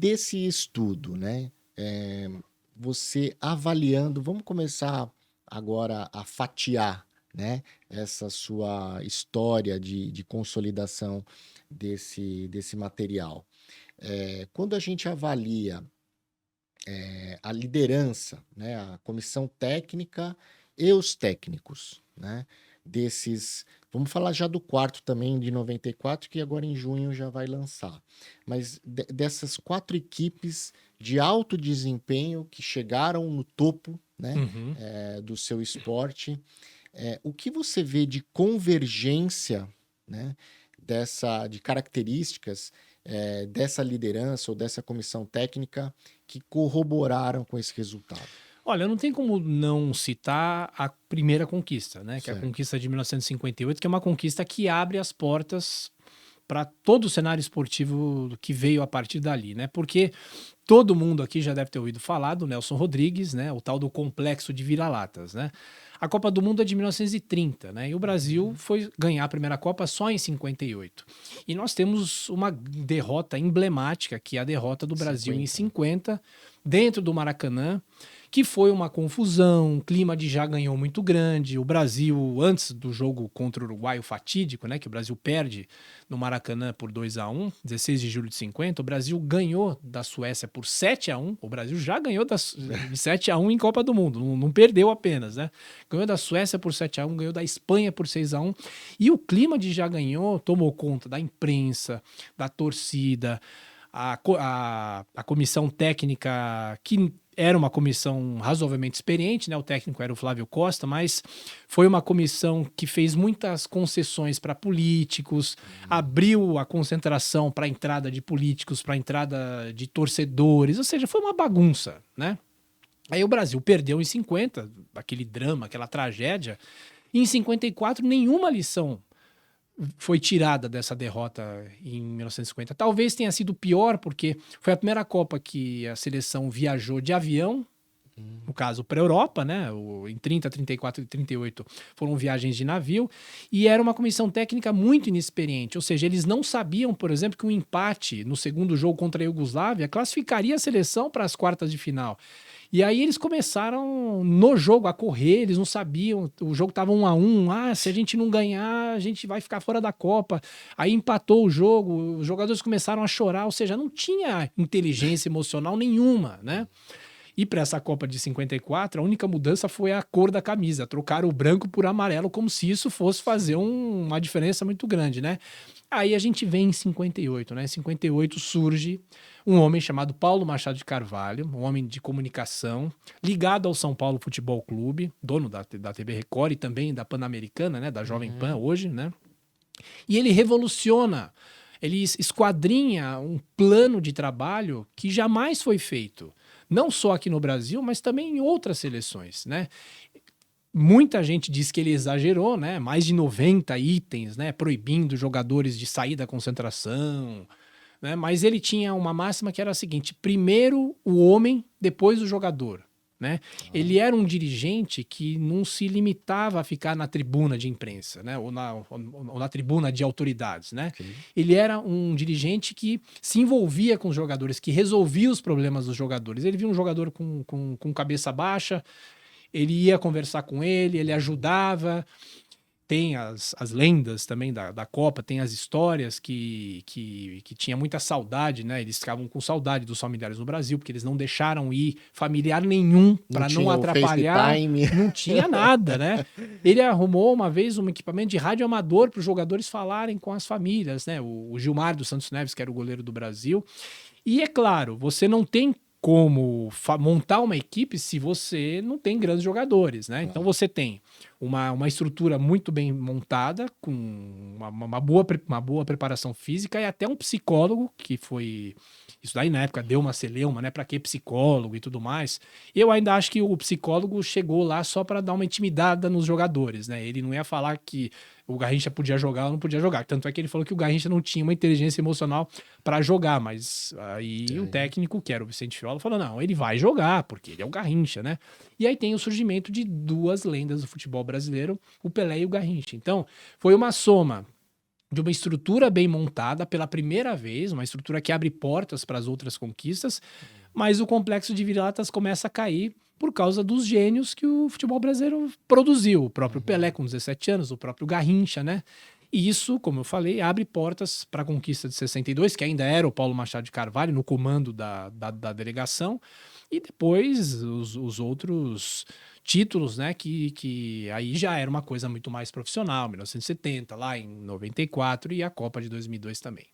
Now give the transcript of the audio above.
desse estudo, né? Você avaliando, vamos começar agora a fatiar, né? Essa sua história de consolidação desse material. Quando a gente avalia a liderança, né, a comissão técnica e os técnicos, né, desses. Vamos falar já do quarto também de 94, que agora em junho já vai lançar. Mas dessas 4 equipes de alto desempenho que chegaram no topo, né, Uhum. do seu esporte, o que você vê de convergência, né, de características dessa liderança ou dessa comissão técnica que corroboraram com esse resultado? Olha, não tem como não citar a primeira conquista, né? Que é a Certo. conquista de 1958, que é uma conquista que abre as portas para todo o cenário esportivo que veio a partir dali, né? Porque todo mundo aqui já deve ter ouvido falar do Nelson Rodrigues, né? O tal do complexo de vira-latas, né? A Copa do Mundo é de 1930, né? E o Brasil Uhum. foi ganhar a primeira Copa só em 58. E nós temos uma derrota emblemática, que é a derrota do Brasil em 50, né? 50, dentro do Maracanã, que foi uma confusão, um clima de já ganhou muito grande. O Brasil, antes do jogo contra o Uruguai, o fatídico, né? Que o Brasil perde no Maracanã por 2-1, 16 de julho de 50, o Brasil ganhou da Suécia por 7-1. O Brasil já ganhou de 7-1 em Copa do Mundo, não perdeu apenas, né? Ganhou da Suécia por 7-1, ganhou da Espanha por 6-1. E o clima de já ganhou tomou conta da imprensa, da torcida, a comissão técnica, que era uma comissão razoavelmente experiente, né? O técnico era o Flávio Costa, mas foi uma comissão que fez muitas concessões para políticos, abriu a concentração para a entrada de políticos, para a entrada de torcedores, ou seja, foi uma bagunça, né? Aí o Brasil perdeu em 50, aquele drama, aquela tragédia, e em 54 nenhuma lição foi tirada dessa derrota em 1950. Talvez tenha sido pior, porque foi a primeira Copa que a seleção viajou de avião, no caso para a Europa, né? Em 30, 34 e 38 foram viagens de navio, e era uma comissão técnica muito inexperiente, ou seja, eles não sabiam, por exemplo, que um empate no segundo jogo contra a Iugoslávia classificaria a seleção para as quartas de final. E aí eles começaram no jogo a correr, eles não sabiam, o jogo estava 1-1, se a gente não ganhar, a gente vai ficar fora da Copa. Aí empatou o jogo, os jogadores começaram a chorar, ou seja, não tinha inteligência emocional nenhuma, né? E para essa Copa de 54, a única mudança foi a cor da camisa. Trocaram o branco por amarelo, como se isso fosse fazer uma diferença muito grande, né? Aí a gente vem em 58, né? Em 58 surge um homem chamado Paulo Machado de Carvalho, um homem de comunicação, ligado ao São Paulo Futebol Clube, dono da TV Record e também da Pan-Americana, né? Da Jovem Pan hoje, né? E ele revoluciona, ele esquadrinha um plano de trabalho que jamais foi feito. Não só aqui no Brasil, mas também em outras seleções, né? Muita gente diz que ele exagerou, né? Mais de 90 itens, né? Proibindo jogadores de sair da concentração, né? Mas ele tinha uma máxima que era a seguinte: primeiro o homem, depois o jogador. Né? Ele era um dirigente que não se limitava a ficar na tribuna de imprensa, né? ou na tribuna de autoridades. Né? Okay. Ele era um dirigente que se envolvia com os jogadores, que resolvia os problemas dos jogadores. Ele via um jogador com cabeça baixa, ele ia conversar com ele ajudava. Tem as lendas também da Copa, tem as histórias que tinha muita saudade, né? Eles ficavam com saudade dos familiares no Brasil, porque eles não deixaram ir familiar nenhum para não atrapalhar. Não tinha nada, né? Ele arrumou uma vez um equipamento de rádio amador para os jogadores falarem com as famílias, né? O Gilmar dos Santos Neves, que era o goleiro do Brasil. E é claro, você não tem como montar uma equipe se você não tem grandes jogadores, né? Então você tem uma estrutura muito bem montada, com uma boa preparação física e até um psicólogo, que foi... Isso daí na época deu uma celeuma, né? Pra que psicólogo e tudo mais. Eu ainda acho que o psicólogo chegou lá só para dar uma intimidada nos jogadores, né? Ele não ia falar que o Garrincha podia jogar ou não podia jogar. Tanto é que ele falou que o Garrincha não tinha uma inteligência emocional para jogar, mas aí o técnico, que era o Vicente Fiola, falou, não, ele vai jogar, porque ele é o Garrincha, né? E aí tem o surgimento de duas lendas do futebol brasileiro, o Pelé e o Garrincha. Então, foi uma soma de uma estrutura bem montada pela primeira vez, uma estrutura que abre portas para as outras conquistas, mas o complexo de vira-latas começa a cair por causa dos gênios que o futebol brasileiro produziu. O próprio Pelé com 17 anos, o próprio Garrincha, né? E isso, como eu falei, abre portas para a conquista de 62, que ainda era o Paulo Machado de Carvalho no comando da delegação, e depois os outros títulos, né, que aí já era uma coisa muito mais profissional, 1970, lá em 94, e a Copa de 2002 também.